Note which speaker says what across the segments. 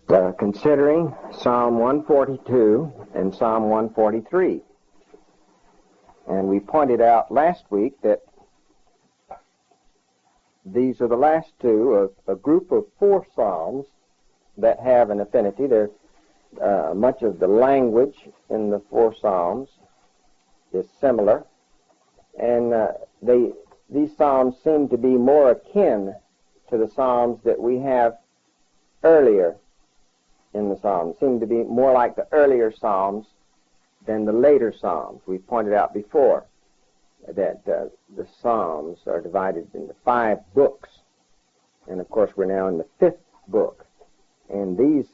Speaker 1: considering Psalm 142 and Psalm 143. And we pointed out last week that these are the last two of a group of 4 psalms that have an affinity. There's much of the language in the 4 psalms is similar, and these psalms seem to be more akin to the psalms that we have earlier in the psalms, seem to be more like the earlier psalms than the later psalms. We pointed out before that the psalms are divided into 5 books, and of course we're now in the 5th book, and these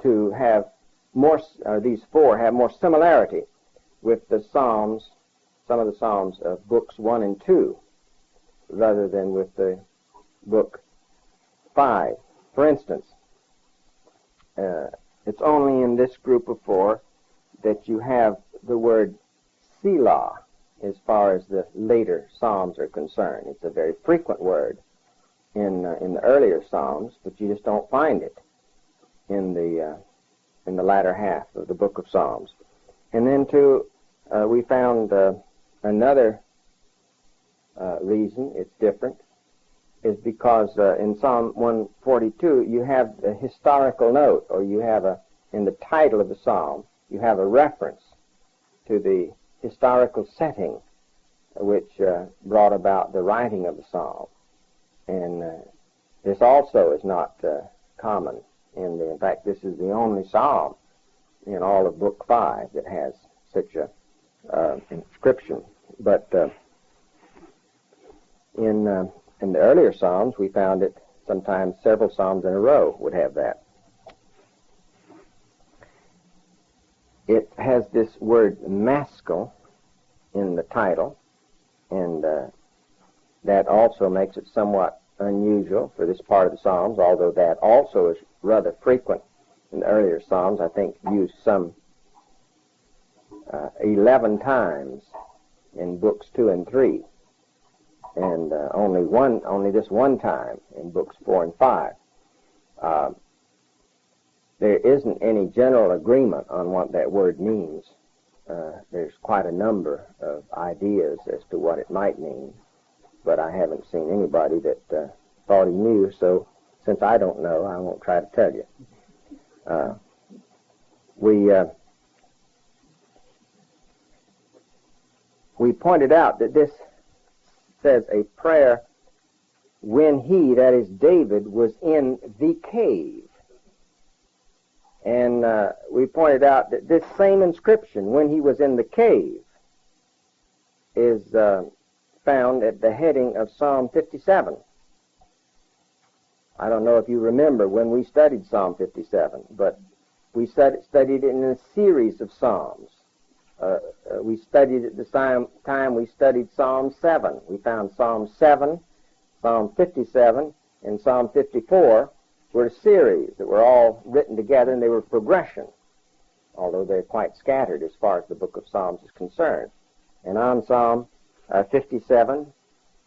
Speaker 1: two have more, these 4 have more similarity with the psalms, some of the psalms of books 1 and 2, rather than with the book 5. For instance, it's only in this group of 4 that you have the word Selah as far as the later psalms are concerned. It's a very frequent word in the earlier psalms, but you just don't find it in the latter half of the book of Psalms. And then too, we found another reason it's different is because in Psalm 142 you have a historical note, or you have in the title of the psalm, you have a reference to the historical setting which brought about the writing of the psalm. And this also is not common. In fact, this is the only psalm in all of Book 5 that has such a inscription. But in the earlier psalms, we found it sometimes several psalms in a row would have that. It has this word maskil in the title, and that also makes it somewhat unusual for this part of the Psalms, although that also is rather frequent in the earlier Psalms. I think used some 11 times in books 2 and 3, and only this one time in books 4 and 5. There isn't any general agreement on what that word means. There's quite a number of ideas as to what it might mean, but I haven't seen anybody that thought he knew, so since I don't know, I won't try to tell you. We pointed out that this says a prayer when he, that is David, was in the cave. And we pointed out that this same inscription, when he was in the cave, is found at the heading of Psalm 57. I don't know if you remember when we studied Psalm 57, but we studied it in a series of Psalms. We studied at the same time we studied Psalm 7. We found Psalm 7, Psalm 57, and Psalm 54 were a series that were all written together, and they were progression, although they're quite scattered as far as the book of Psalms is concerned. And on Psalm 57,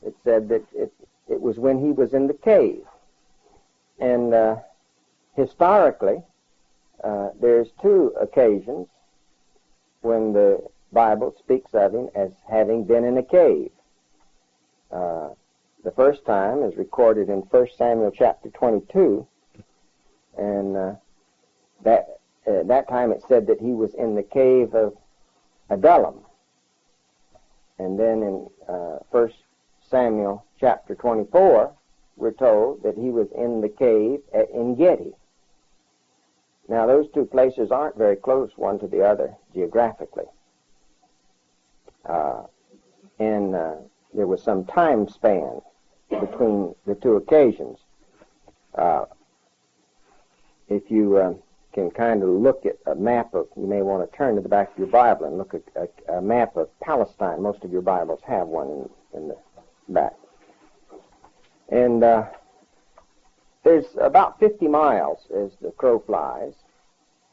Speaker 1: it said that it was when he was in the cave. And historically, there's 2 occasions when the Bible speaks of him as having been in a cave. The first time is recorded in 1 Samuel chapter 22, and that time it said that he was in the cave of Adullam. And then in 1 Samuel chapter 24, we're told that he was in the cave at En-Gedi. Now, those 2 places aren't very close one to the other geographically. And there was some time span between the 2 occasions. If you can kind of look at a map of, you may want to turn to the back of your Bible and look at a map of Palestine. Most of your Bibles have one in the back. And there's about 50 miles, as the crow flies,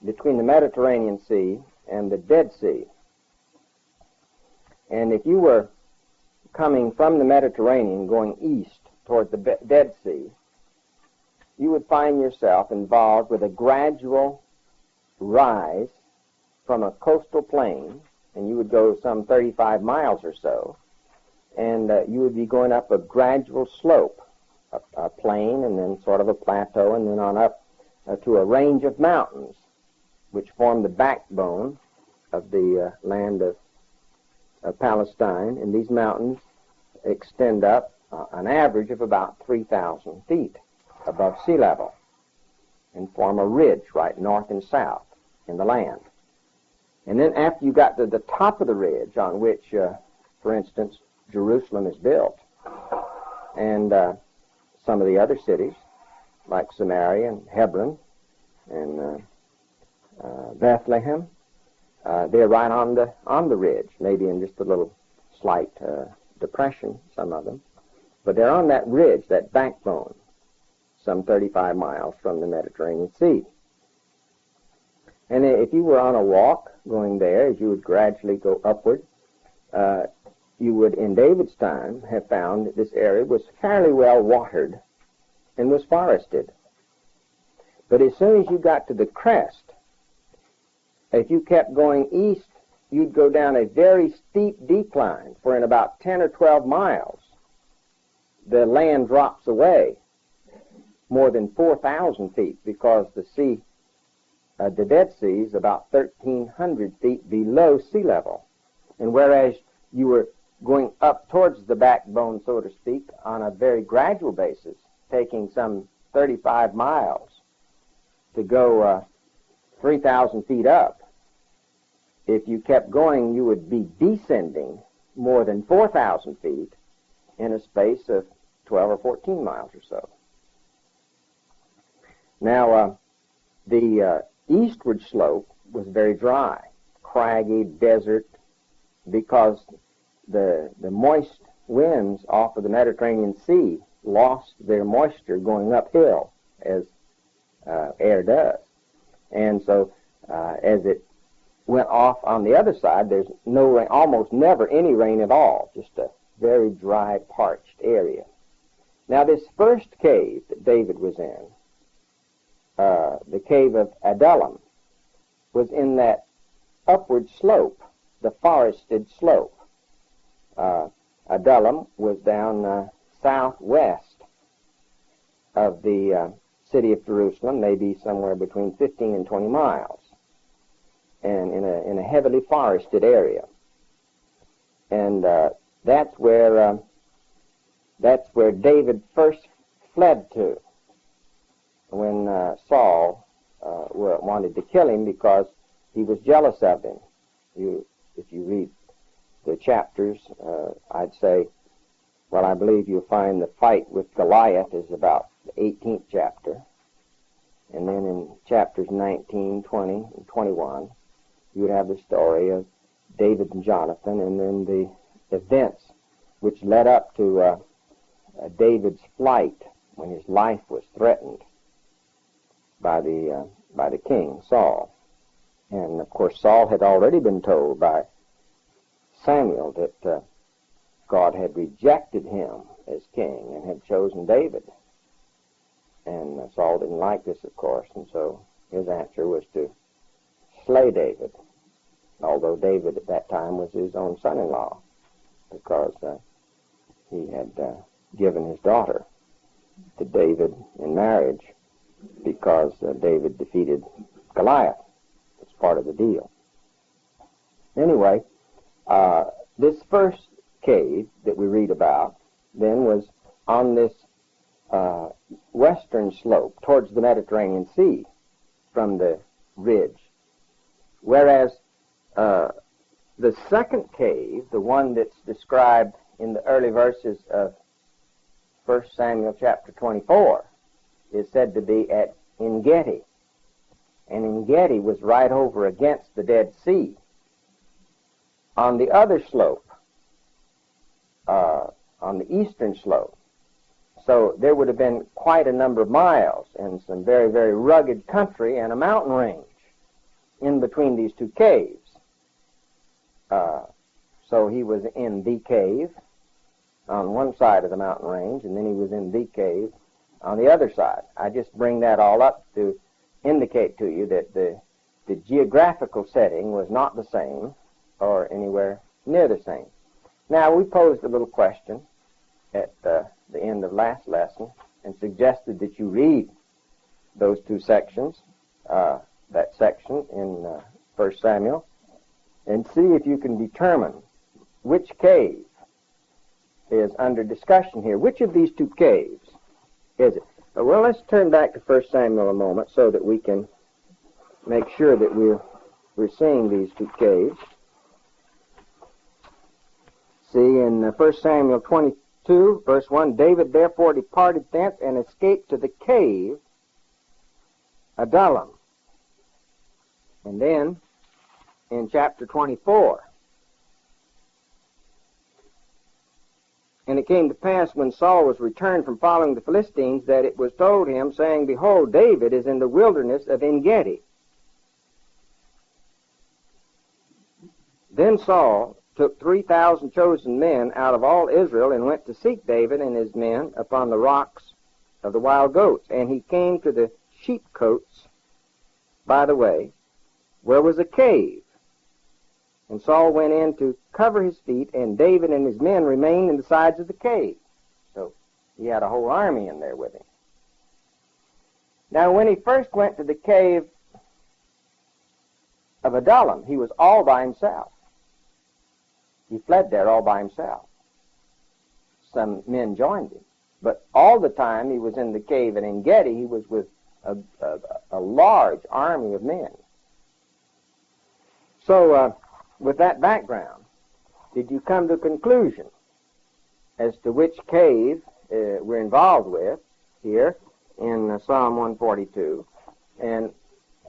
Speaker 1: between the Mediterranean Sea and the Dead Sea. And if you were coming from the Mediterranean going east toward the Dead Sea, you would find yourself involved with a gradual rise from a coastal plain, and you would go some 35 miles or so, and you would be going up a gradual slope, a plain and then sort of a plateau, and then on up to a range of mountains, which form the backbone of the land of Palestine. And these mountains extend up an average of about 3,000 feet above sea level and form a ridge right north and south in the land. And then after you got to the top of the ridge, on which, for instance, Jerusalem is built, and some of the other cities, like Samaria and Hebron and Bethlehem, they're right on the ridge, maybe in just a little slight depression, some of them. But they're on that ridge, that backbone, some 35 miles from the Mediterranean Sea. And if you were on a walk going there, as you would gradually go upward, you would, in David's time, have found that this area was fairly well watered and was forested. But as soon as you got to the crest, if you kept going east, you'd go down a very steep decline, for in about 10 or 12 miles, the land drops away more than 4,000 feet, because the sea, the Dead Sea, is about 1,300 feet below sea level. And whereas you were going up towards the backbone, so to speak, on a very gradual basis, taking some 35 miles to go 3,000 feet up, if you kept going, you would be descending more than 4,000 feet in a space of 12 or 14 miles or so. Now, the eastward slope was very dry, craggy, desert, because the moist winds off of the Mediterranean Sea lost their moisture going uphill, as air does. And so as it went off on the other side, there's no rain, almost never any rain at all, just a very dry, parched area. Now, this first cave that David was in, the cave of Adullam, was in that upward slope, the forested slope. Adullam was down southwest of the city of Jerusalem, maybe somewhere between 15 and 20 miles, and in a heavily forested area. And that's where David first fled to when Saul wanted to kill him, because he was jealous of him. If you read the chapters, I'd say, well, I believe you'll find the fight with Goliath is about the 18th chapter. And then in chapters 19, 20, and 21, you would have the story of David and Jonathan, and then the events which led up to David's flight when his life was threatened by the king, Saul. And, of course, Saul had already been told by Samuel that God had rejected him as king and had chosen David. And Saul didn't like this, of course, and so his answer was to slay David, although David at that time was his own son-in-law, because he had given his daughter to David in marriage because David defeated Goliath. It's part of the deal. Anyway, this first cave that we read about then was on this western slope towards the Mediterranean Sea from the ridge, whereas the second cave, the one that's described in the early verses of 1 Samuel chapter 24, is said to be at En-Gedi. And En-Gedi was right over against the Dead Sea. On the other slope, on the eastern slope, so there would have been quite a number of miles and some very, very rugged country and a mountain range in between these two caves. So he was in the cave on one side of the mountain range, and then he was in the cave on the other side. I just bring that all up to indicate to you that the geographical setting was not the same or anywhere near the same. Now, we posed a little question at the end of last lesson and suggested that you read those two sections, that section in 1 Samuel, and see if you can determine which cave is under discussion here. Which of these two caves is it? Well, let's turn back to 1 Samuel a moment so that we can make sure that we're seeing these two caves. See, in 1 Samuel 22, verse 1, David therefore departed thence and escaped to the cave Adullam. And then, in chapter 24, and it came to pass when Saul was returned from following the Philistines that it was told him, saying, Behold, David is in the wilderness of En-gedi. Then Saul took 3,000 chosen men out of all Israel and went to seek David and his men upon the rocks of the wild goats. And he came to the sheepcotes by the way, where was a cave. And Saul went in to cover his feet, and David and his men remained in the sides of the cave. So he had a whole army in there with him. Now, when he first went to the cave of Adullam, he was all by himself. He fled there all by himself. Some men joined him. But all the time he was in the cave at En-gedi, he was with a large army of men. So, with that background, did you come to a conclusion as to which cave we're involved with here in Psalm 142? And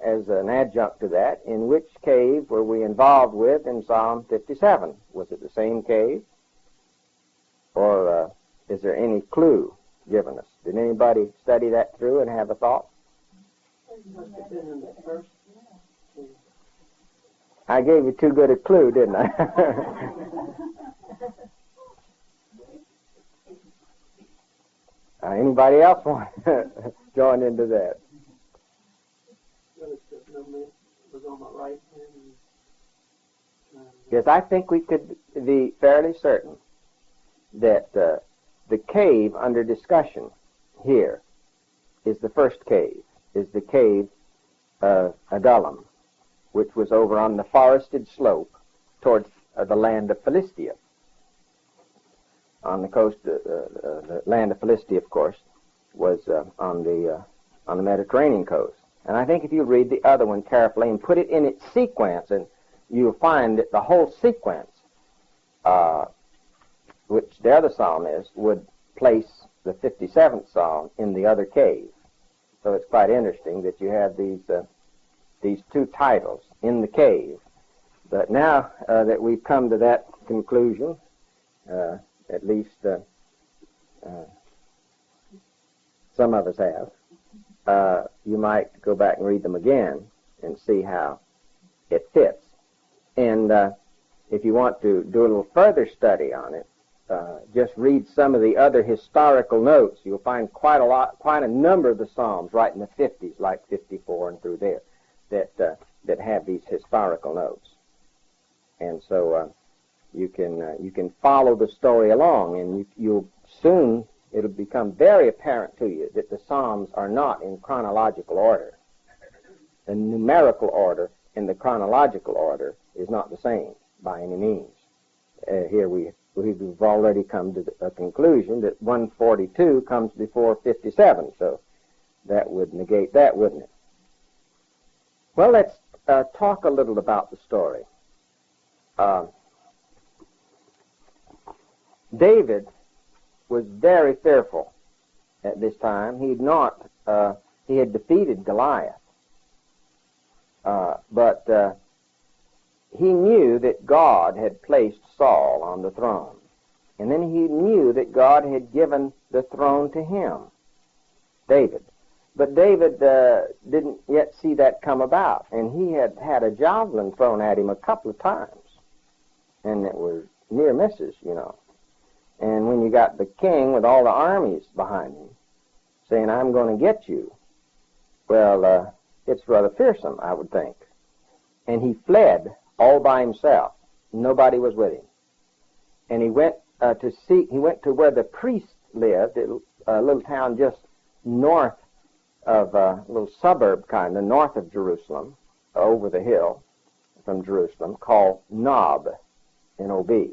Speaker 1: as an adjunct to that, in which cave were we involved with in Psalm 57? Was it the same cave? Or is there any clue given us? Did anybody study that through and have a thought? I gave you too good a clue, didn't I? Anybody else want to join into that? Yes, I think we could be fairly certain that the cave under discussion here is the first cave, is the cave of Adullam, which was over on the forested slope towards the land of Philistia. On the coast, the land of Philistia, of course, was on the Mediterranean coast. And I think if you read the other one carefully and put it in its sequence, and you'll find that the whole sequence, which the other psalm is, would place the 57th psalm in the other cave. So it's quite interesting that you have these two titles in the cave. But now that we've come to that conclusion, at least some of us have, you might go back and read them again and see how it fits. And if you want to do a little further study on it, just read some of the other historical notes. You'll find quite a number of the Psalms right in the 50s, like 54 and through there, that have these historical notes. And so you can follow the story along, and you'll soon, it'll become very apparent to you that the Psalms are not in chronological order. The numerical order and the chronological order is not the same by any means. Here we've already come to a conclusion that 142 comes before 57, so that would negate that, wouldn't it? Well, let's talk a little about the story. David was very fearful at this time. He had defeated Goliath, but he knew that God had placed Saul on the throne. And then he knew that God had given the throne to him, David. But David didn't yet see that come about. And he had had a javelin thrown at him a couple of times. And it was near misses, you know. And when you got the king with all the armies behind him, saying, "I'm going to get you." Well, it's rather fearsome, I would think. And he fled all by himself. Nobody was with him. And he went he went to where the priest lived, a little town just north of a little suburb kind of north of Jerusalem, over the hill from Jerusalem, called Nob, N-O-B.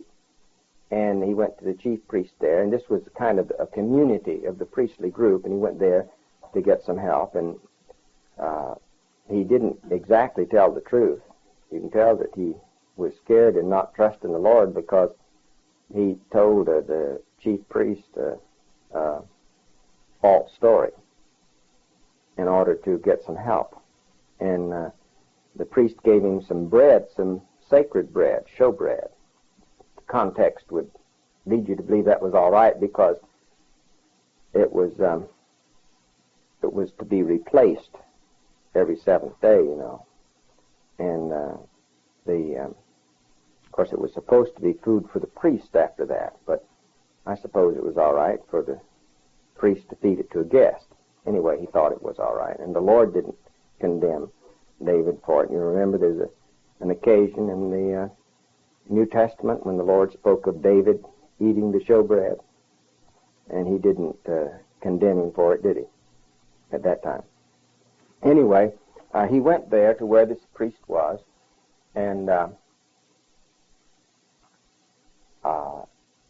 Speaker 1: And he went to the chief priest there, and this was kind of a community of the priestly group, and he went there to get some help, and he didn't exactly tell the truth. You can tell that he was scared and not trusting the Lord, because he told the chief priest a false story in order to get some help. And the priest gave him some bread, some sacred bread, showbread. The context would lead you to believe that was all right, because it was to be replaced every seventh day, you know. And of course, it was supposed to be food for the priest after that, but I suppose it was all right for the priest to feed it to a guest. Anyway, he thought it was all right, and the Lord didn't condemn David for it. You remember there's an occasion in the New Testament when the Lord spoke of David eating the showbread, and he didn't condemn him for it, did he, at that time? Anyway, he went there to where this priest was, and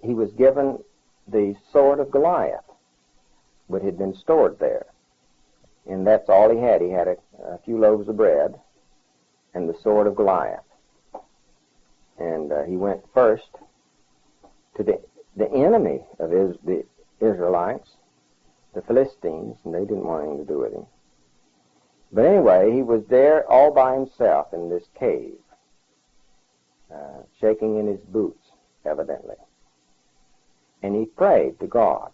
Speaker 1: he was given the sword of Goliath, but had been stored there. And that's all he had. He had a few loaves of bread and the sword of Goliath. And he went first to the enemy of the Israelites, the Philistines, and they didn't want anything to do with him. But anyway, he was there all by himself in this cave, shaking in his boots, evidently. And he prayed to God.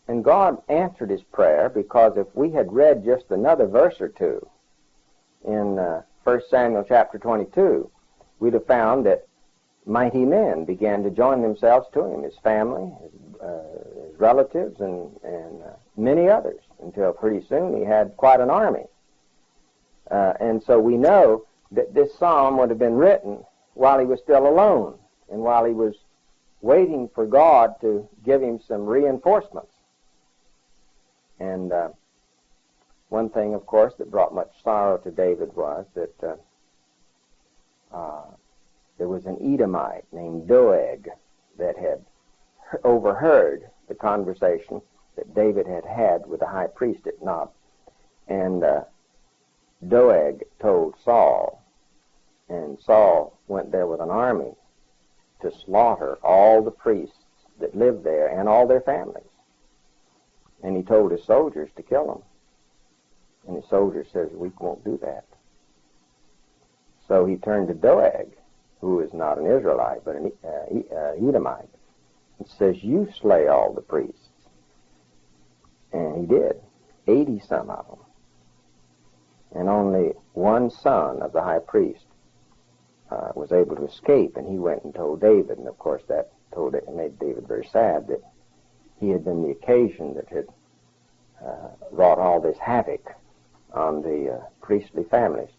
Speaker 1: And God answered his prayer, because if we had read just another verse or two in 1 Samuel chapter 22, we'd have found that mighty men began to join themselves to him, his family, his relatives, and many others, until pretty soon he had quite an army. And so we know that this psalm would have been written while he was still alone, and while he was waiting for God to give him some reinforcements. And one thing, of course, that brought much sorrow to David was that there was an Edomite named Doeg that had overheard the conversation that David had had with the high priest at Nob. And Doeg told Saul, and Saul went there with an army to slaughter all the priests that lived there and all their families. And he told his soldiers to kill them. And his soldiers says, "We won't do that." So he turned to Doeg, who is not an Israelite, but an Edomite, and says, "You slay all the priests." And he did, 80 some of them. And only one son of the high priest was able to escape, and he went and told David. And of course that made David very sad that he had been the occasion that had wrought all this havoc on the priestly families.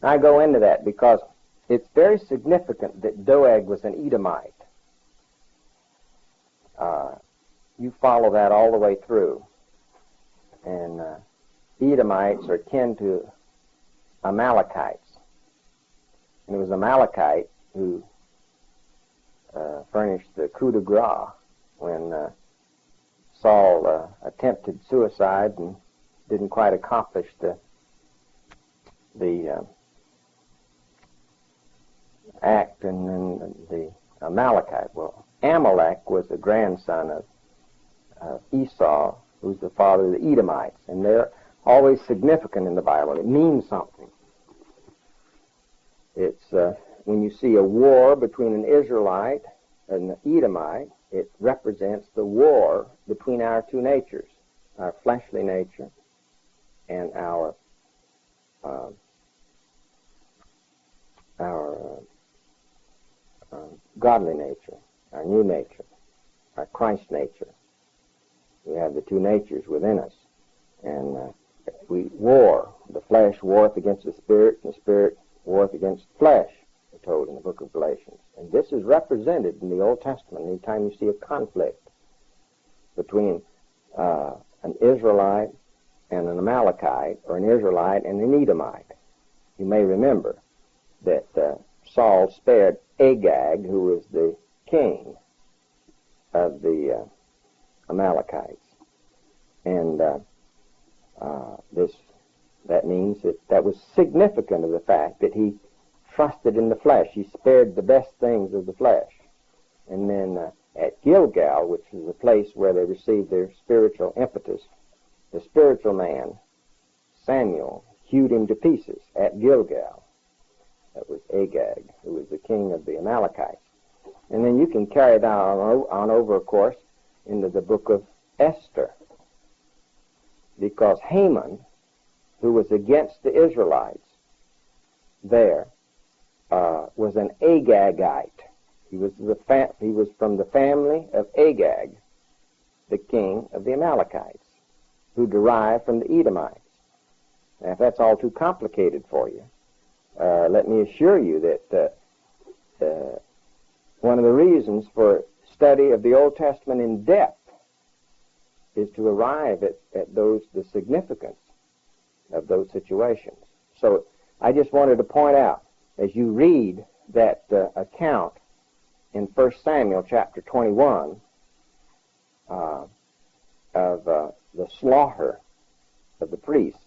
Speaker 1: I go into that because it's very significant that Doeg was an Edomite. You follow that all the way through. And Edomites are kin to Amalekites. And it was Amalekite who furnished the coup de grace when Saul attempted suicide and didn't quite accomplish the act, and then the Amalekite. Well, Amalek was the grandson of Esau, who's the father of the Edomites, and they're always significant in the Bible. It means something. It's when you see a war between an Israelite and an Edomite, it represents the war between our two natures, our fleshly nature and our godly nature, our new nature, our Christ nature. We have the two natures within us. And we war. The flesh warreth against the spirit, and the spirit warreth against the flesh, we're told in the book of Galatians. And this is represented in the Old Testament anytime you see a conflict between an Israelite and an Amalekite, or an Israelite and an Edomite. You may remember that Saul spared Agag, who was the king of the Amalekites. And that means that was significant of the fact that he trusted in the flesh. He spared the best things of the flesh. And then at Gilgal, which is the place where they received their spiritual impetus, the spiritual man, Samuel, hewed him to pieces at Gilgal. That was Agag, who was the king of the Amalekites. And then you can carry that on over, of course, into the book of Esther. Because Haman, who was against the Israelites there, was an Agagite. He was from the family of Agag, the king of the Amalekites, who derived from the Edomites. Now, if that's all too complicated for you, let me assure you that one of the reasons for study of the Old Testament in depth is to arrive at the significance of those situations. So I just wanted to point out, as you read that account in 1 Samuel chapter 21 of the slaughter of the priests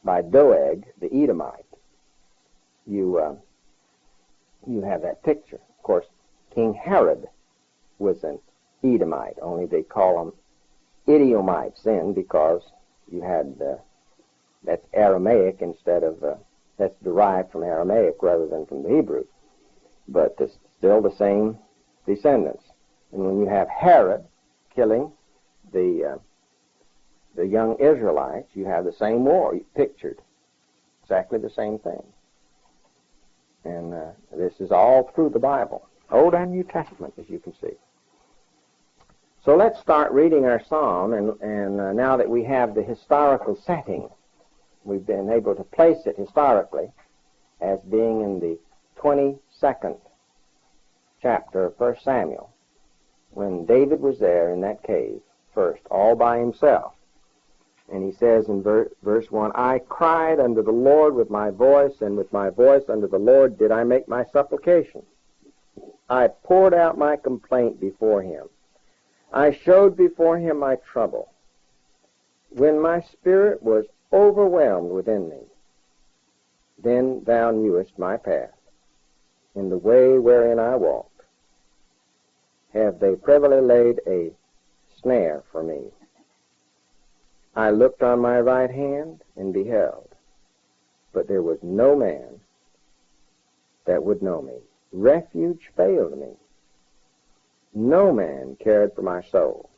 Speaker 1: by Doeg the Edomite, you have that picture. Of course, King Herod was an Edomite, only they call them Idiomites then because you had, that's Aramaic instead of, that's derived from Aramaic rather than from the Hebrew. But it's still the same descendants. And when you have Herod killing the young Israelites, you have the same war pictured. Exactly the same thing. And this is all through the Bible, Old and New Testament, as you can see. So let's start reading our psalm, and now that we have the historical setting, we've been able to place it historically as being in the 22nd chapter of 1 Samuel, when David was there in that cave first, all by himself. And he says in verse 1, I cried unto the Lord with my voice, and with my voice unto the Lord did I make my supplication. I poured out my complaint before him. I showed before him my trouble. When my spirit was overwhelmed within me, then thou knewest my path, in the way wherein I walked. Have they privily laid a snare for me? I looked on my right hand and beheld, but there was no man that would know me. Refuge failed me. No man cared for my soul.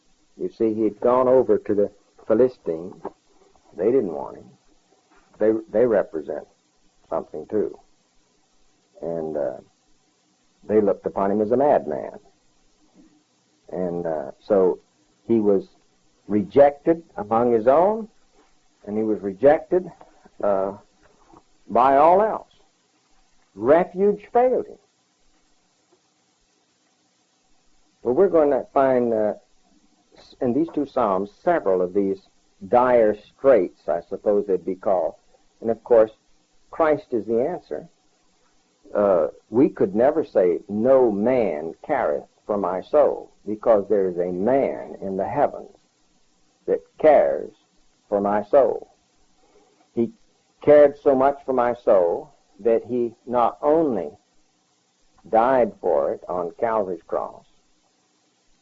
Speaker 1: You see, he had gone over to the Philistines. They didn't want him. They represent something too. And they looked upon him as a madman. And so he was rejected among his own, and he was rejected by all else. Refuge failed him. Well, we're going to find in these two Psalms several of these dire straits, I suppose they'd be called. And of course, Christ is the answer. We could never say, no man careth for my soul, because there is a man in the heavens that cares for my soul. He cared so much for my soul that he not only died for it on Calvary's cross,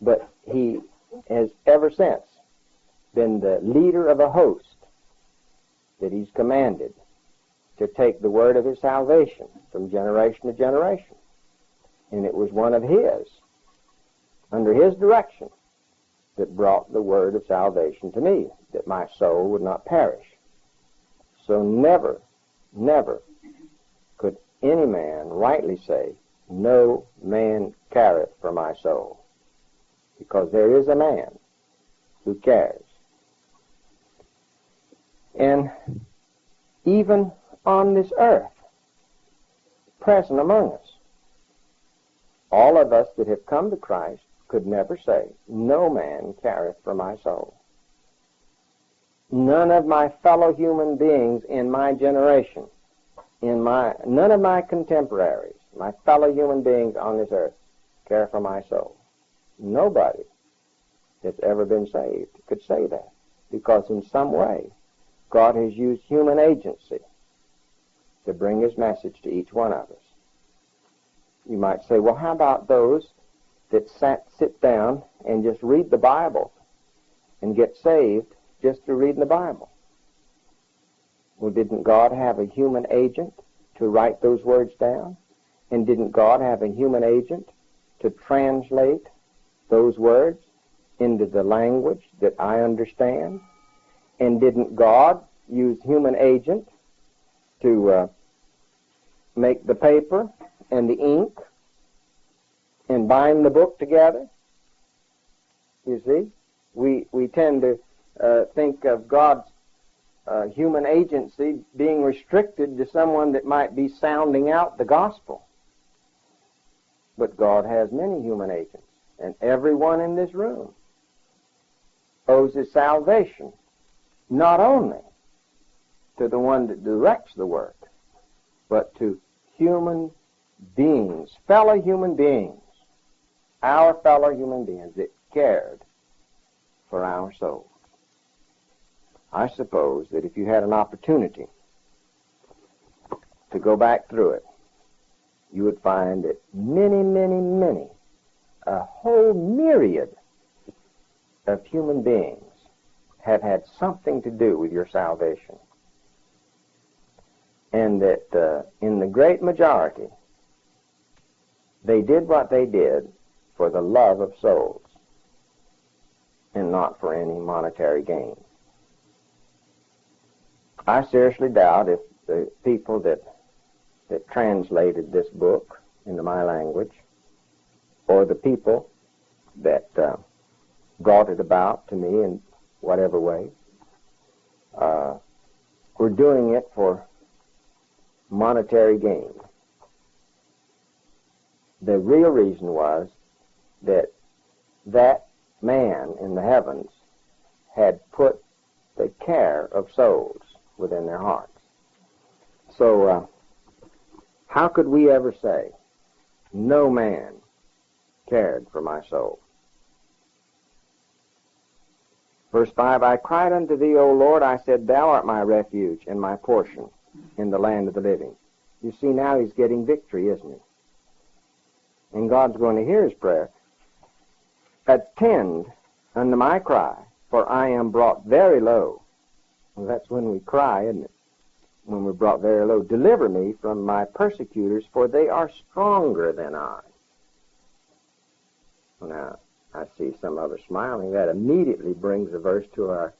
Speaker 1: but he has ever since been the leader of a host that he's commanded to take the word of his salvation from generation to generation. And it was one of his, under his direction, that brought the word of salvation to me, that my soul would not perish. So never, never could any man rightly say, no man careth for my soul. Because there is a man who cares. And even on this earth, present among us, all of us that have come to Christ could never say, no man careth for my soul. None of my fellow human beings in my generation, none of my contemporaries, my fellow human beings on this earth, care for my soul. Nobody that's ever been saved could say that, because in some way God has used human agency to bring his message to each one of us. You might say, well, how about those that sit down and just read the Bible and get saved just through reading the Bible? Well, didn't God have a human agent to write those words down? And didn't God have a human agent to translate those words into the language that I understand? And didn't God use human agent to make the paper and the ink and bind the book together? You see, we tend to think of God's human agency being restricted to someone that might be sounding out the gospel. But God has many human agents, and everyone in this room owes his salvation not only to the one that directs the work, but to human beings, fellow human beings, our fellow human beings that cared for our souls. I suppose that if you had an opportunity to go back through it, you would find that many, a whole myriad of human beings have had something to do with your salvation. And that in the great majority, they did what they did for the love of souls and not for any monetary gain. I seriously doubt if the people that translated this book into my language, or the people that brought it about to me in whatever way, were doing it for monetary gain. The real reason was that man in the heavens had put the care of souls within their hearts. So, how could we ever say, no man cared for my soul? Verse 5, I cried unto thee, O Lord, I said, thou art my refuge and my portion in the land of the living. You see, now he's getting victory, isn't he? And God's going to hear his prayer. Attend unto my cry, for I am brought very low. Well, that's when we cry, isn't it? When we're brought very low. Deliver me from my persecutors, for they are stronger than I. Well, now, I see some of us smiling. That immediately brings a verse to our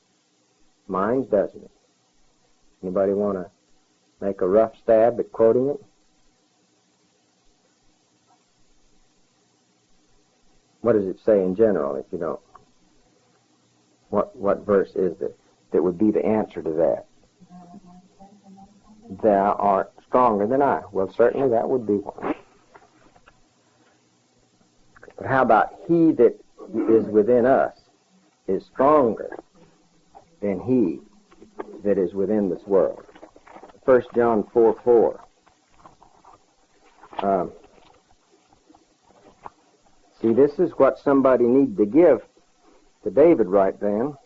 Speaker 1: minds, doesn't it? Anybody want to make a rough stab at quoting it? What does it say in general, if you don't? What verse is it that would be the answer to that? Thou art stronger than I. Well, certainly that would be one. But how about he that is within us is stronger than he that is within this world? 1 John 4:4. See, this is what somebody needed to give to David right then.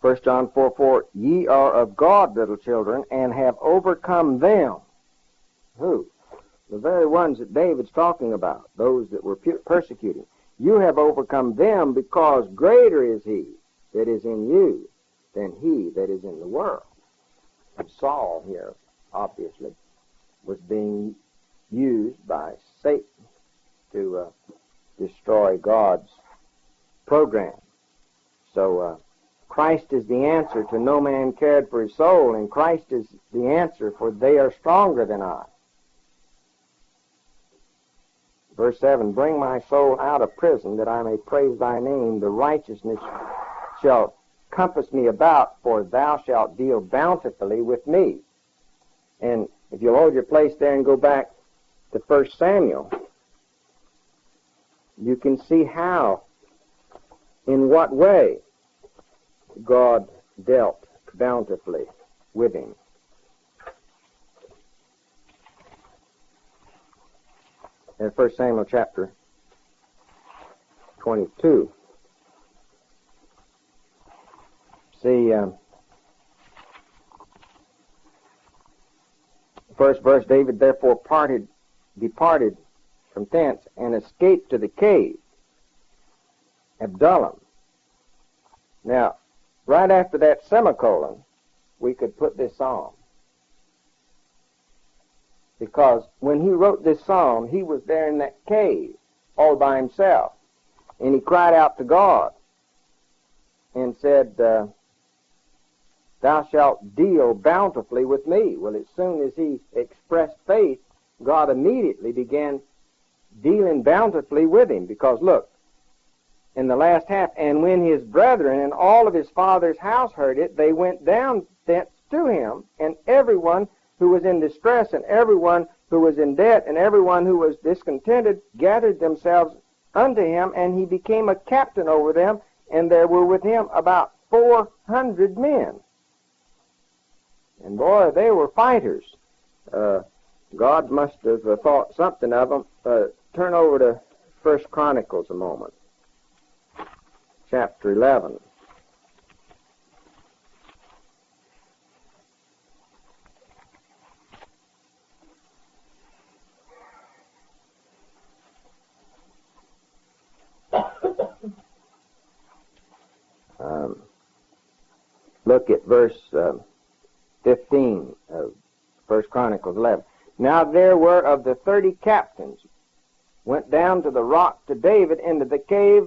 Speaker 1: 1 John 4:4, ye are of God, little children, and have overcome them. Who? The very ones that David's talking about, those that were persecuting. You have overcome them, because greater is he that is in you than he that is in the world. And Saul here, obviously, was being used by Satan to destroy God's program. So Christ is the answer to no man cared for his soul, and Christ is the answer for they are stronger than I. Verse 7, bring my soul out of prison, that I may praise thy name. The righteousness shalt compass me about, for thou shalt deal bountifully with me. And if you'll hold your place there and go back to 1 Samuel, you can see how, in what way, God dealt bountifully with him. In 1 Samuel chapter 22. See, first verse, David therefore departed from thence and escaped to the cave, Adullam. Now, right after that semicolon, we could put this psalm. Because when he wrote this psalm, he was there in that cave all by himself. And he cried out to God and said, thou shalt deal bountifully with me. Well, as soon as he expressed faith, God immediately began dealing bountifully with him. Because look, in the last half, and when his brethren and all of his father's house heard it, they went down thence to him, and everyone who was in distress, and everyone who was in debt, and everyone who was discontented, gathered themselves unto him, and he became a captain over them, and there were with him about 400 men. And boy, they were fighters. God must have thought something of them. Turn over to 1 Chronicles a moment. Chapter 11. Look at verse 15 of 1 Chronicles 11. Now there were of the 30 captains went down to the rock to David into the cave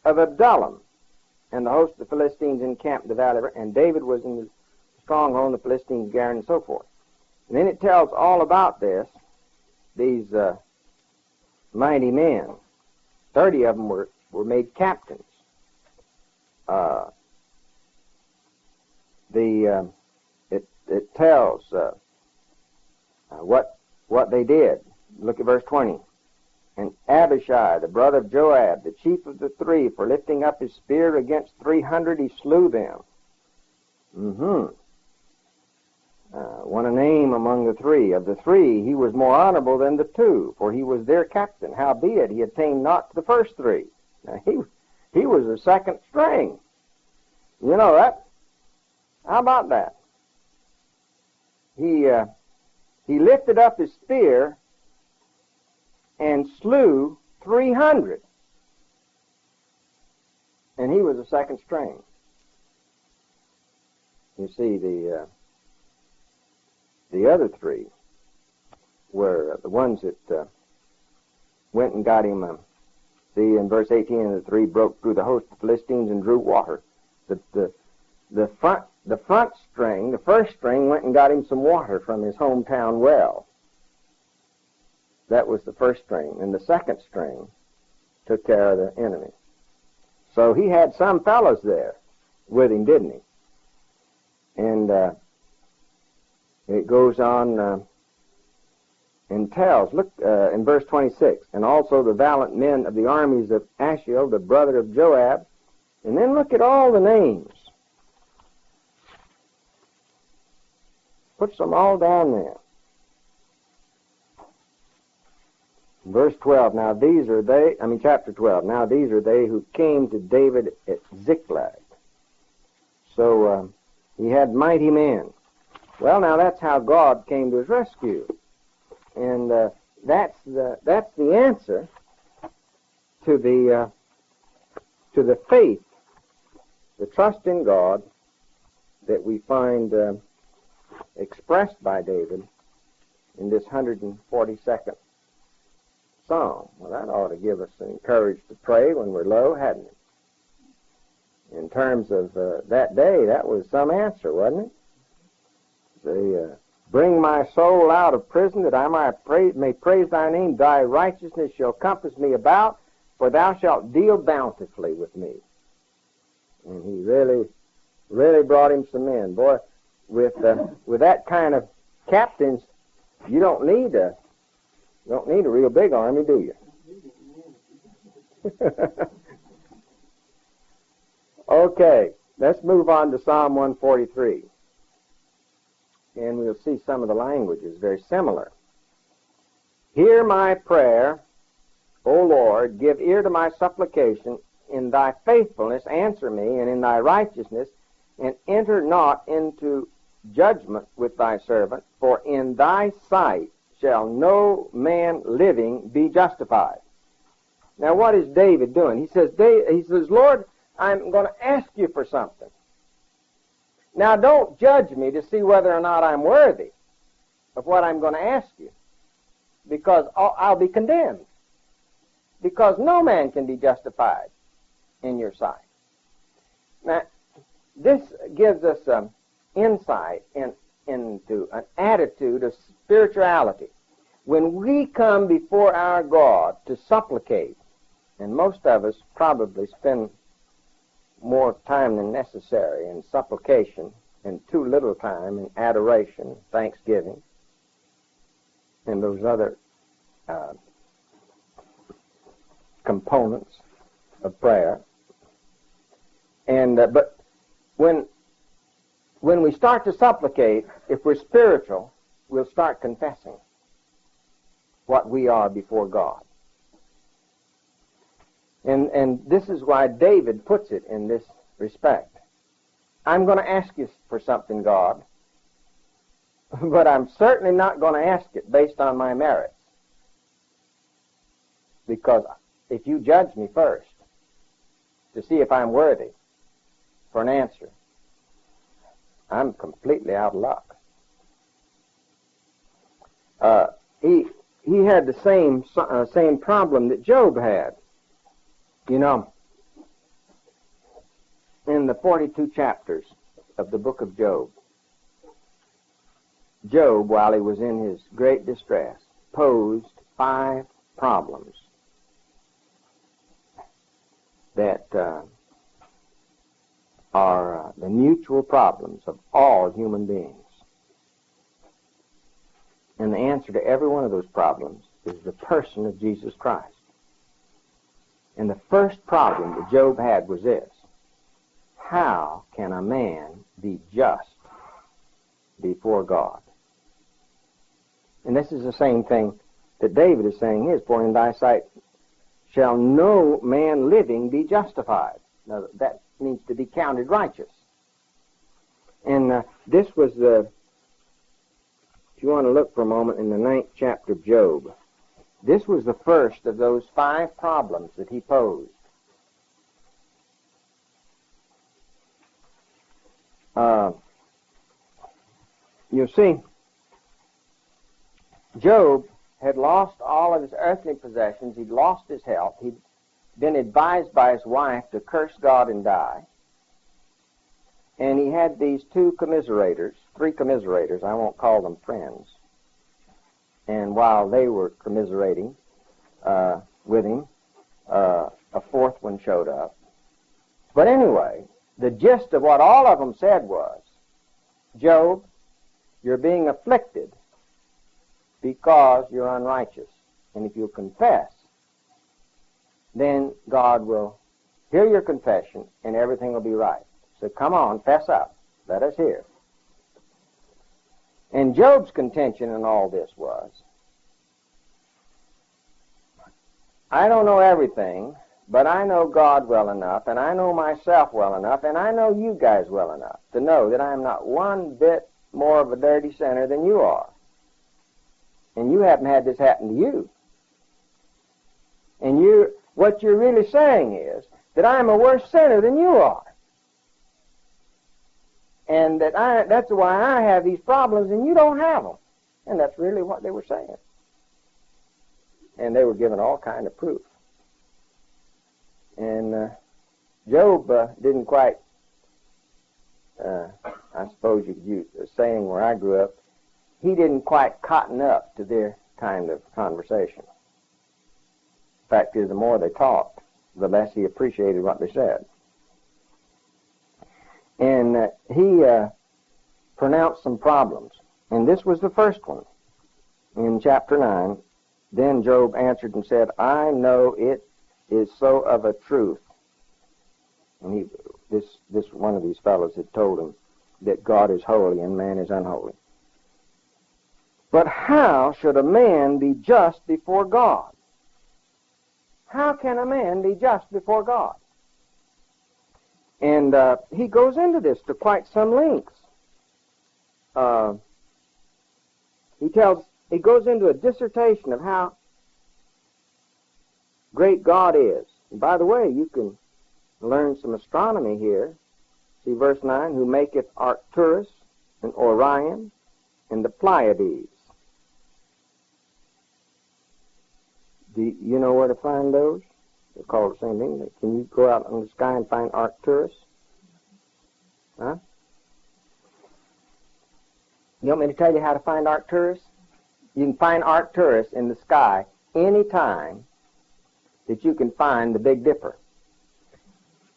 Speaker 1: of Adullam, and the host of the Philistines encamped in the valley, and David was in the stronghold, and the Philistines garrisoned, and so forth. And then it tells all about this, these mighty men. 30 of them were made captains. It tells what they did. Look at verse 20. And Abishai, the brother of Joab, the chief of the three, for lifting up his spear against 300, he slew them. Won a name among the three. Of the three, he was more honorable than the two, for he was their captain. Howbeit, he attained not to the first three. Now, he was the second string. You know that? How about that? He lifted up his spear and slew 300. And he was the second string. You see, the other three were the ones that went and got him. See, in verse 18, the three broke through the host of the Philistines and drew water. The front string, the first string, went and got him some water from his hometown well. That was the first string. And the second string took care of the enemy. So he had some fellows there with him, didn't he? And it goes on and tells, look in verse 26, and also the valiant men of the armies of Ashiel, the brother of Joab. And then look at all the names. Puts them all down there. Verse 12, now these are they, chapter 12, now these are they who came to David at Ziklag. So he had mighty men. Well, now that's how God came to his rescue. And that's the answer to the faith, the trust in God that we find expressed by David in this 142nd Psalm. Well, that ought to give us some courage to pray when we're low, hadn't it? In terms of that day, that was some answer, wasn't it? Bring my soul out of prison, that I may praise thy name. Thy righteousness shall compass me about, for thou shalt deal bountifully with me. And he really brought him some men. Boy, with that kind of captains, you don't need a real big army, do you? Okay, let's move on to Psalm 143. And we'll see some of the language is very similar. Hear my prayer, O Lord, give ear to my supplication. In thy faithfulness answer me, and in thy righteousness, and enter not into judgment with thy servant, for in thy sight shall no man living be justified. Now what is David doing? He says, Lord, I'm going to ask you for something. Now don't judge me to see whether or not I'm worthy of what I'm going to ask you, because I'll be condemned. Because no man can be justified in your sight. Now, this gives us insight into an attitude of spirituality. When we come before our God to supplicate, and most of us probably spend more time than necessary in supplication and too little time in adoration, thanksgiving, and those other components of prayer. And but when we start to supplicate, if we're spiritual, we'll start confessing what we are before God. And this is why David puts it in this respect. I'm going to ask you for something, God, but I'm certainly not going to ask it based on my merits. Because if you judge me first to see if I'm worthy for an answer, I'm completely out of luck. He had the same problem that Job had. You know, in the 42 chapters of the book of Job, Job, while he was in his great distress, posed 5 problems that are the mutual problems of all human beings. And the answer to every one of those problems is the person of Jesus Christ. And the first problem that Job had was this: how can a man be just before God? And this is the same thing that David is saying is, for in thy sight shall no man living be justified. Now that means to be counted righteous. And this was if you want to look for a moment in the 9th chapter of Job, this was the first of those 5 problems that he posed. You see, Job had lost all of his earthly possessions. He'd lost his health. He'd been advised by his wife to curse God and die. And he had these 3 commiserators, I won't call them friends. And while they were commiserating with him, a 4th one showed up. But anyway, the gist of what all of them said was, Job, you're being afflicted because you're unrighteous. And if you confess, then God will hear your confession and everything will be right. So come on, fess up. Let us hear. And Job's contention in all this was, I don't know everything, but I know God well enough, and I know myself well enough, and I know you guys well enough to know that I am not one bit more of a dirty sinner than you are. And you haven't had this happen to you. And what you're really saying is that I'm a worse sinner than you are. And that's why I have these problems and you don't have them. And that's really what they were saying. And they were given all kind of proof. And Job didn't quite, I suppose you could use a saying where I grew up, he didn't quite cotton up to their kind of conversation. The fact is, the more they talked, the less he appreciated what they said. And he pronounced some problems. And this was the first one in chapter 9. Then Job answered and said, I know it is so of a truth. And this one of these fellows had told him that God is holy and man is unholy. But how should a man be just before God? How can a man be just before God? And he goes into this to quite some lengths. He goes into a dissertation of how great God is. And by the way, you can learn some astronomy here. See verse 9, who maketh Arcturus and Orion and the Pleiades. Do you know where to find those? They're called the same thing. Can you go out in the sky and find Arcturus? Huh? You want me to tell you how to find Arcturus? You can find Arcturus in the sky any time that you can find the Big Dipper.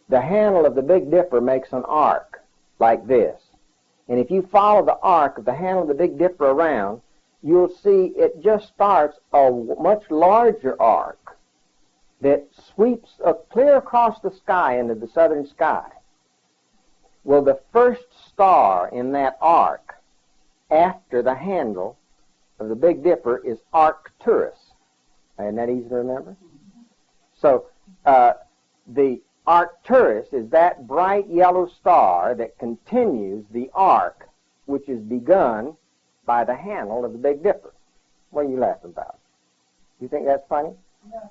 Speaker 1: The handle of the Big Dipper makes an arc like this. And if you follow the arc of the handle of the Big Dipper around, you'll see it just starts a much larger arc that sweeps clear across the sky into the southern sky. Well, the first star in that arc after the handle of the Big Dipper is Arcturus. Isn't that easy to remember? So the Arcturus is that bright yellow star that continues the arc which is begun by the handle of the Big Dipper. What are you laughing about? You think that's funny?
Speaker 2: No,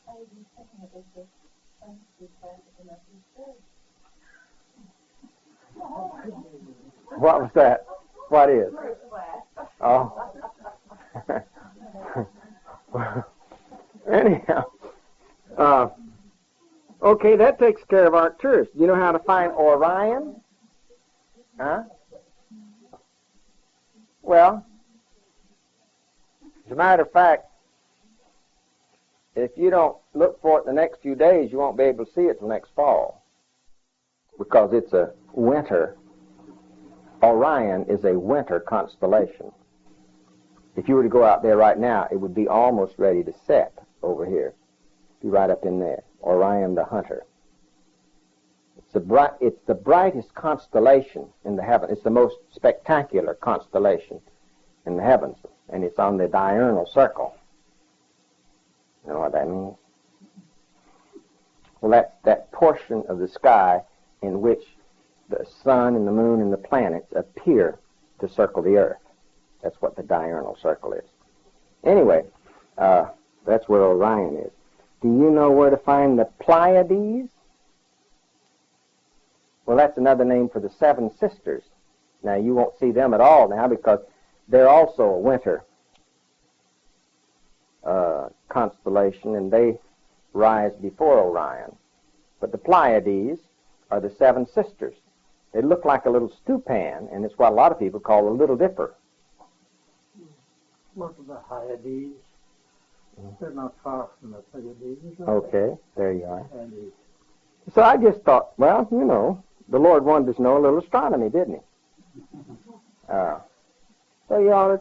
Speaker 2: I was thinking it was just
Speaker 1: What was that? What is? Oh. Anyhow. Okay, that takes care of Arcturus. Do you know how to find Orion? Huh? Well, as a matter of fact, if you don't look for it the next few days, you won't be able to see it till next fall, because it's a winter. Orion is a winter constellation. If you were to go out there right now, it would be almost ready to set over here. Be right up in there. Orion the Hunter. It's the brightest constellation in the heaven. It's the most spectacular constellation in the heavens, and it's on the diurnal circle. You know what that means? Well, that's that portion of the sky in which the sun and the moon and the planets appear to circle the earth. That's what the diurnal circle is. Anyway, that's where Orion is. Do you know where to find the Pleiades? Well, that's another name for the seven sisters. Now, you won't see them at all now because they're also a winter constellation, and they rise before Orion. But the Pleiades are the seven sisters. They look like a little stew pan, and it's what a lot of people call a Little Dipper.
Speaker 3: What are the Hyades? They're not far from the Pleiades.
Speaker 1: Okay, there you are. So I just thought, well, you know, the Lord wanted us to know a little astronomy, didn't he? So you ought to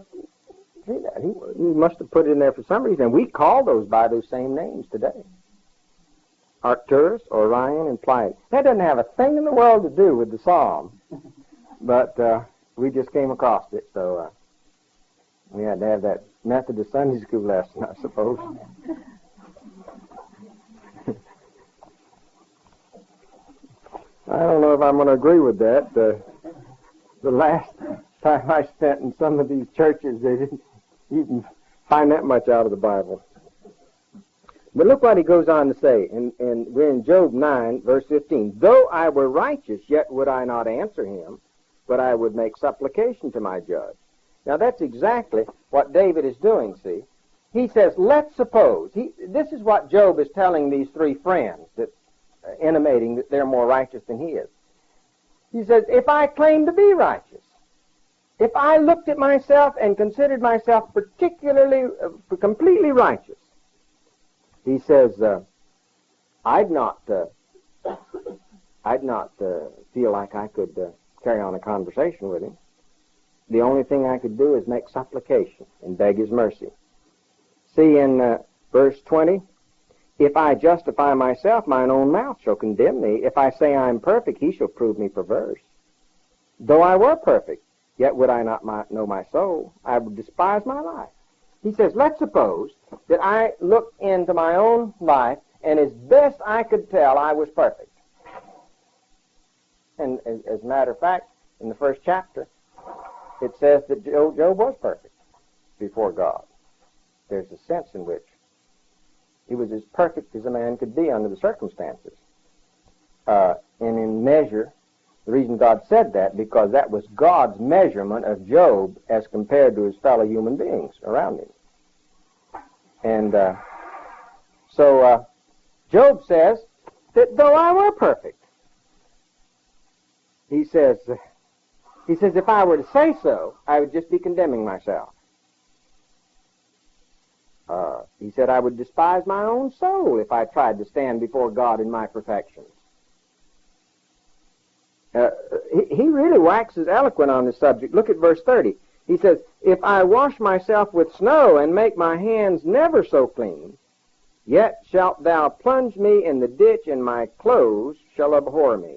Speaker 1: see that. He must have put it in there for some reason. We call those by those same names today. Arcturus, Orion, and Pleiades. That doesn't have a thing in the world to do with the Psalm, but we just came across it, so we had to have that Methodist Sunday school lesson, I suppose. I don't know if I'm going to agree with that. The last time I spent in some of these churches, they didn't even find that much out of the Bible. But look what he goes on to say, and we're in Job 9, verse 15. Though I were righteous, yet would I not answer him, but I would make supplication to my judge. Now that's exactly what David is doing, see. He says, let's suppose, this is what Job is telling these three friends, that intimating that they're more righteous than he is. He says, if I claim to be righteous, if I looked at myself and considered myself completely righteous, he says, I'd not I'd not feel like I could carry on a conversation with him. The only thing I could do is make supplication and beg his mercy. See in verse 20, if I justify myself, mine own mouth shall condemn me. If I say I am perfect, he shall prove me perverse. Though I were perfect, yet would I not know my soul. I would despise my life. He says, let's suppose that I look into my own life, and as best I could tell, I was perfect. And as a matter of fact, in the first chapter, it says that Job was perfect before God. There's a sense in which he was as perfect as a man could be under the circumstances. And in measure, the reason God said that, because that was God's measurement of Job as compared to his fellow human beings around him. And so Job says that though I were perfect, he says, if I were to say so, I would just be condemning myself. He said, I would despise my own soul if I tried to stand before God in my perfections. He really waxes eloquent on this subject. Look at verse 30. He says, if I wash myself with snow and make my hands never so clean, yet shalt thou plunge me in the ditch, and my clothes shall abhor me.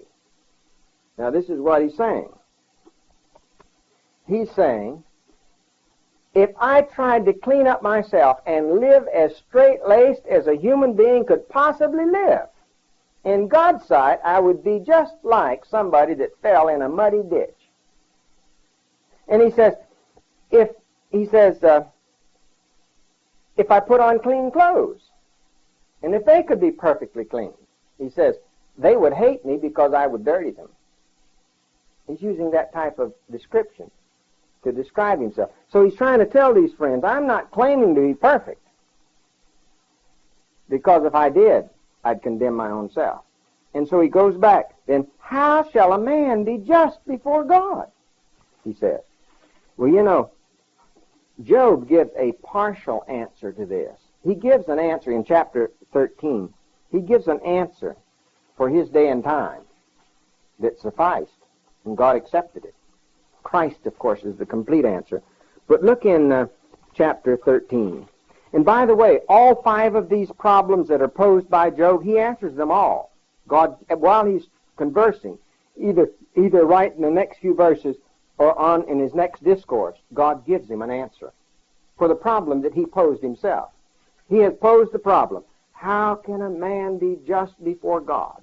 Speaker 1: Now this is what he's saying. He's saying, if I tried to clean up myself and live as straight-laced as a human being could possibly live, in God's sight, I would be just like somebody that fell in a muddy ditch. And he says, if I put on clean clothes, and if they could be perfectly clean, he says, they would hate me because I would dirty them. He's using that type of description to describe himself. So he's trying to tell these friends, I'm not claiming to be perfect, because if I did, I'd condemn my own self. And so he goes back, then how shall a man be just before God? He says. Well, you know, Job gives a partial answer to this. He gives an answer in chapter 13. He gives an answer for his day and time that sufficed, and God accepted it. Christ, of course, is the complete answer. But look in chapter 13. And by the way, all 5 of these problems that are posed by Job, he answers them all. God, while he's conversing, either right in the next few verses or on in his next discourse, God gives him an answer for the problem that he posed himself. He has posed the problem, how can a man be just before God?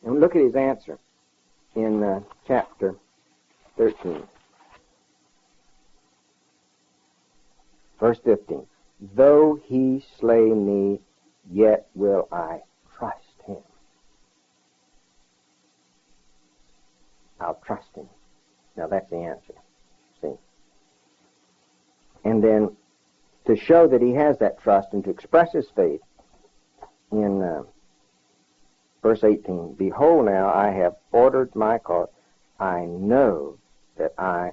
Speaker 1: And look at his answer in chapter 13. Verse 15. Though he slay me, yet will I trust him. I'll trust him. Now that's the answer. See? And then to show that he has that trust and to express his faith in verse 18. Behold now, I have ordered my cause. I know that I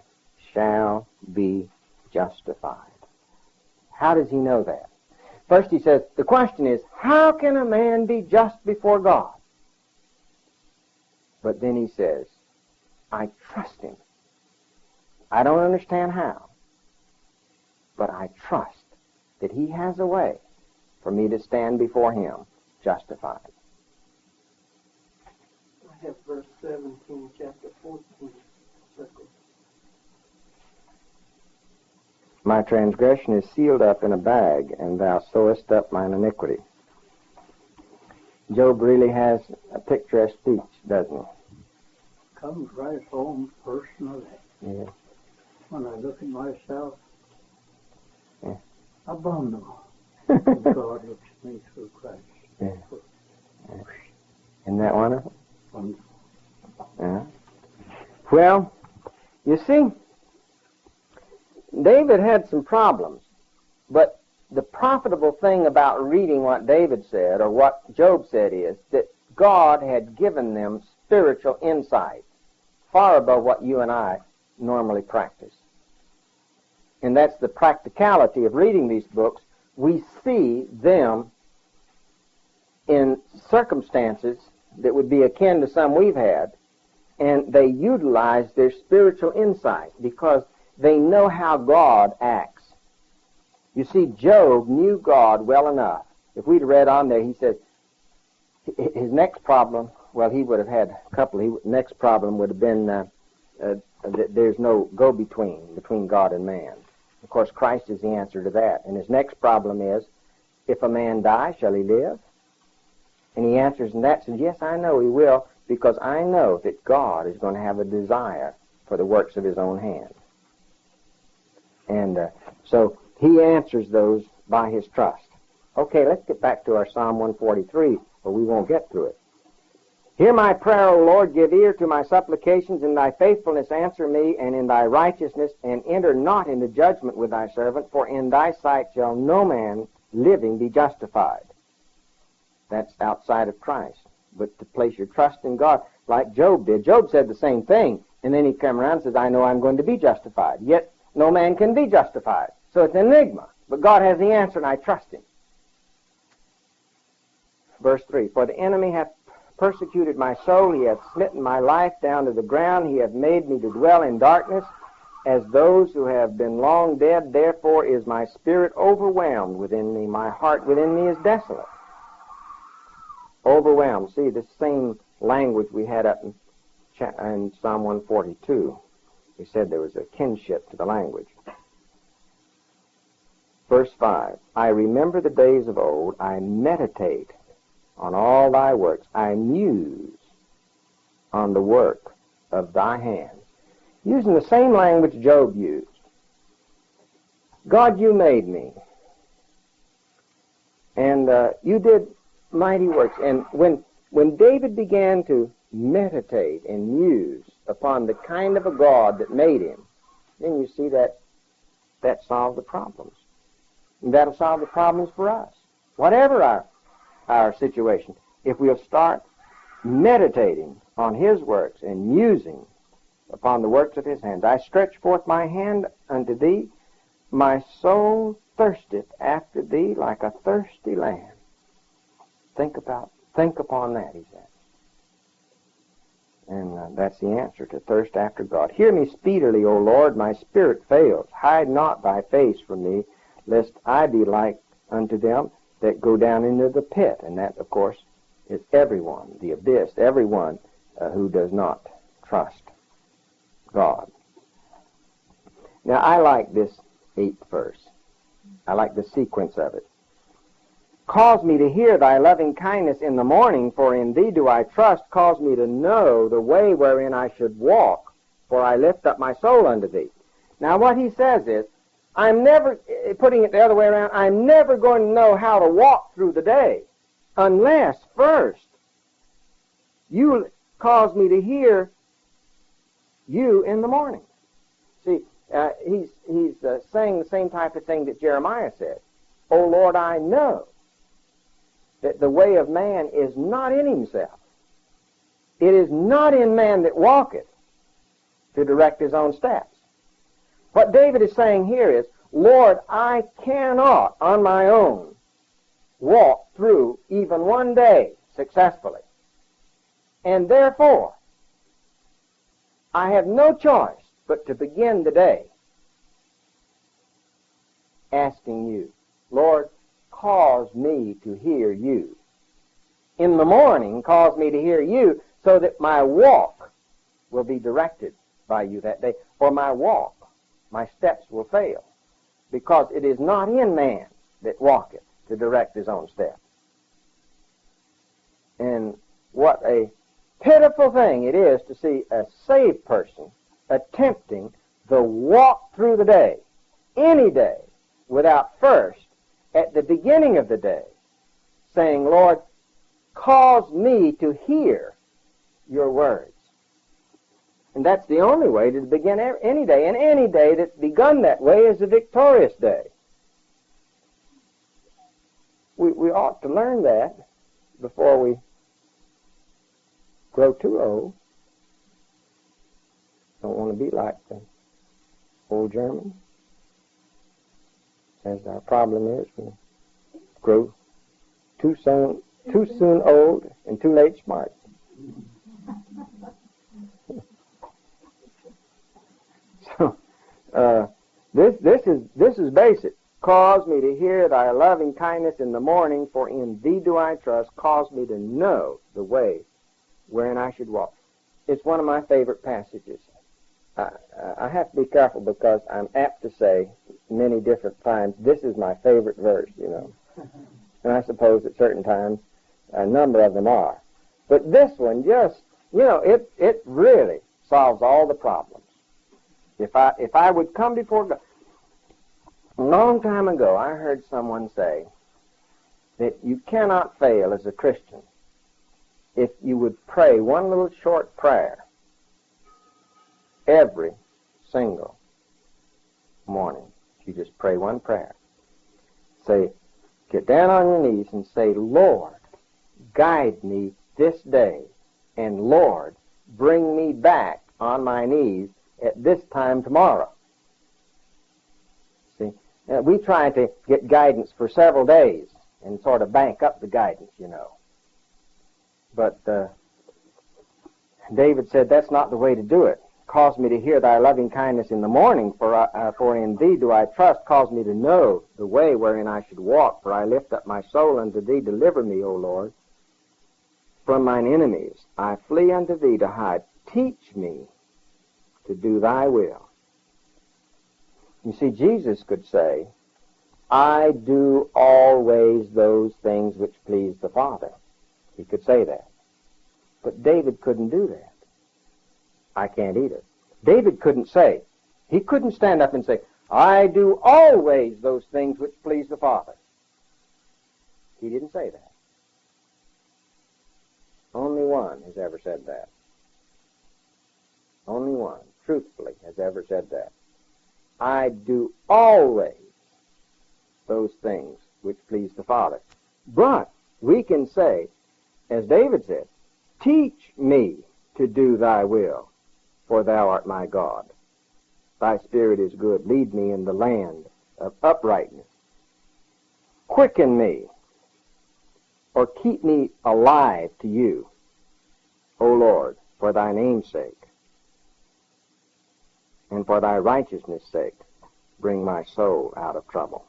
Speaker 1: shall be justified. How does he know that? First he says, the question is, how can a man be just before God? But then he says, I trust him. I don't understand how, but I trust that he has a way for me to stand before him justified.
Speaker 4: I have verse 17, chapter 14, circled.
Speaker 1: My transgression is sealed up in a bag, and thou sewest up mine iniquity. Job really has a picturesque speech, doesn't he?
Speaker 3: Comes right home personally.
Speaker 1: Yeah.
Speaker 3: When I look at myself,
Speaker 1: Yeah.
Speaker 3: abominable. And God looks at me through Christ.
Speaker 1: Yeah. Isn't that wonderful?
Speaker 3: Wonderful.
Speaker 1: Yeah. Well, you see, David had some problems, but the profitable thing about reading what David said or what Job said is that God had given them spiritual insight far above what you and I normally practice. And that's the practicality of reading these books. We see them in circumstances that would be akin to some we've had, and they utilize their spiritual insight because they know how God acts. You see, Job knew God well enough. If we'd read on there, he said his next problem, well, he would have had a couple. Next problem would have been that there's no go-between God and man. Of course, Christ is the answer to that. And his next problem is, if a man die, shall he live? And he answers in that, says, yes, I know he will, because I know that God is going to have a desire for the works of his own hand. And so he answers those by his trust. Okay, let's get back to our Psalm 143, or we won't get through it. Hear my prayer, O Lord, give ear to my supplications, in thy faithfulness answer me, and in thy righteousness, and enter not into judgment with thy servant, for in thy sight shall no man living be justified. That's outside of Christ. But to place your trust in God, like Job did. Job said the same thing, and then he came around and says, I know I'm going to be justified. Yet no man can be justified. So it's an enigma. But God has the answer, and I trust him. Verse 3, for the enemy hath persecuted my soul, he hath smitten my life down to the ground, he hath made me to dwell in darkness, as those who have been long dead. Therefore is my spirit overwhelmed within me, my heart within me is desolate. Overwhelmed. See, the same language we had up in Psalm 142. We said there was a kinship to the language. Verse 5, I remember the days of old, I meditate on all thy works, I muse on the work of thy hands. Using the same language Job used. God, you made me. And you did mighty works. And when David began to meditate and muse upon the kind of a God that made him, then you see that solved the problems. And that'll solve the problems for us. Whatever our situation, if we'll start meditating on his works and musing upon the works of his hands. I stretch forth my hand unto thee, my soul thirsteth after thee like a thirsty land. Think upon that, he said. And that's the answer, to thirst after God. Hear me speedily, O Lord, my spirit fails. Hide not thy face from me, lest I be like unto them that go down into the pit. And that, of course, is everyone, the abyss, everyone who does not trust God. Now, I like this 8th verse. I like the sequence of it. Cause me to hear thy loving kindness in the morning, for in thee do I trust. Cause me to know the way wherein I should walk, for I lift up my soul unto thee. Now, what he says is, I'm never, putting it the other way around, I'm never going to know how to walk through the day unless first you cause me to hear you in the morning. See, he's saying the same type of thing that Jeremiah said. O Lord, I know that the way of man is not in himself. It is not in man that walketh to direct his own steps. What David is saying here is, Lord, I cannot on my own walk through even one day successfully. And therefore, I have no choice but to begin the day asking you, Lord, cause me to hear you. In the morning, cause me to hear you so that my walk will be directed by you that day. For my walk, my steps will fail, because it is not in man that walketh to direct his own steps. And what a pitiful thing it is to see a saved person attempting to walk through the day, any day, without first, at the beginning of the day, saying, Lord, cause me to hear your words. And that's the only way to begin any day. And any day that's begun that way is a victorious day. We ought to learn that before we grow too old. Don't want to be like the old Germans. As our problem is, we grow too soon old and too late smart. So, this is basic. Cause me to hear thy loving kindness in the morning, for in thee do I trust. Cause me to know the way wherein I should walk. It's one of my favorite passages. I have to be careful because I'm apt to say many different times, this is my favorite verse, you know. And I suppose at certain times a number of them are. But this one just, you know, it really solves all the problems. If I would come before God. A long time ago, I heard someone say that you cannot fail as a Christian if you would pray one little short prayer every single morning. You just pray one prayer. Say, get down on your knees and say, Lord, guide me this day, and Lord, bring me back on my knees at this time tomorrow. See, we try to get guidance for several days and sort of bank up the guidance, you know. But David said that's not the way to do it. Cause me to hear thy loving kindness in the morning, for in thee do I trust. Cause me to know the way wherein I should walk, for I lift up my soul unto thee. Deliver me, O Lord, from mine enemies. I flee unto thee to hide. Teach me to do thy will. You see, Jesus could say, I do always those things which please the Father. He could say that. But David couldn't do that. I can't either. David couldn't say. He couldn't stand up and say, I do always those things which please the Father. He didn't say that. Only one has ever said that. Only one, truthfully, has ever said that. I do always those things which please the Father. But we can say, as David said, teach me to do thy will, for thou art my God. Thy spirit is good. Lead me in the land of uprightness. Quicken me, or keep me alive to you, O Lord, for thy name's sake, and for thy righteousness' sake, bring my soul out of trouble.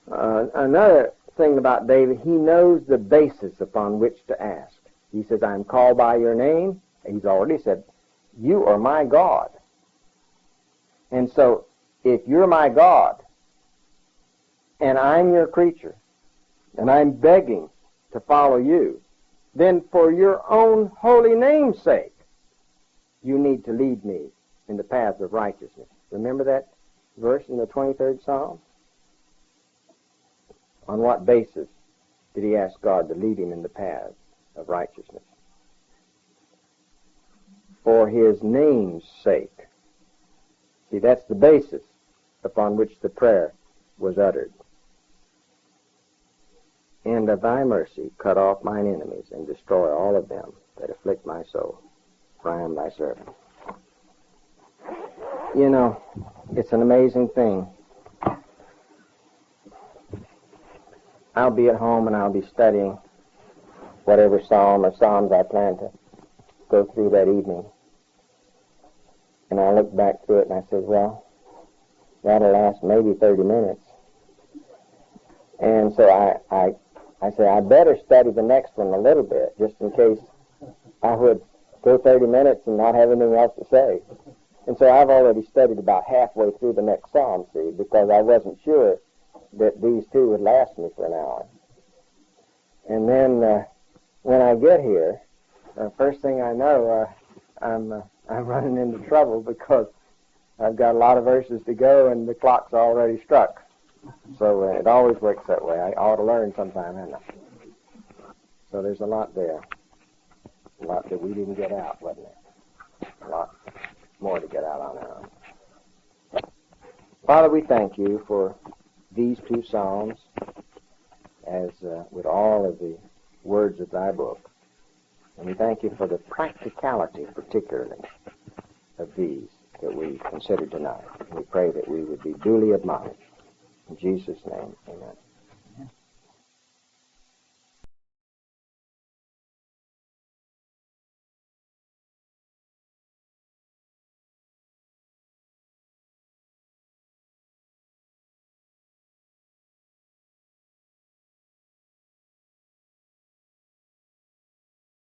Speaker 1: Another thing about David, he knows the basis upon which to ask. He says, I am called by your name. He's already said, you are my God. And so, if you're my God, and I'm your creature, and I'm begging to follow you, then for your own holy name's sake, you need to lead me in the path of righteousness. Remember that verse in the 23rd Psalm? On what basis did he ask God to lead him in the path of righteousness? For his name's sake. See, that's the basis upon which the prayer was uttered. And of thy mercy cut off mine enemies, and destroy all of them that afflict my soul, for I am thy servant. You know, it's an amazing thing. I'll be at home and I'll be studying whatever psalm or psalms I plan to go through that evening. And I look back through it and I said, well, that'll last maybe 30 minutes. And so I say, I better study the next one a little bit, just in case I would go 30 minutes and not have anything else to say. And so I've already studied about halfway through the next psalm, see, because I wasn't sure that these two would last me for an hour. And then when I get here, first thing I know, I'm running into trouble because I've got a lot of verses to go and the clock's already struck. So it always works that way. I ought to learn sometime, hadn't I? So there's a lot there. A lot that we didn't get out, wasn't there? A lot more to get out on our own. Father, we thank you for these two psalms, as with all of the words of thy book. And we thank you for the practicality, particularly, of these that we considered tonight. And we pray that we would be duly admonished. In Jesus' name, amen.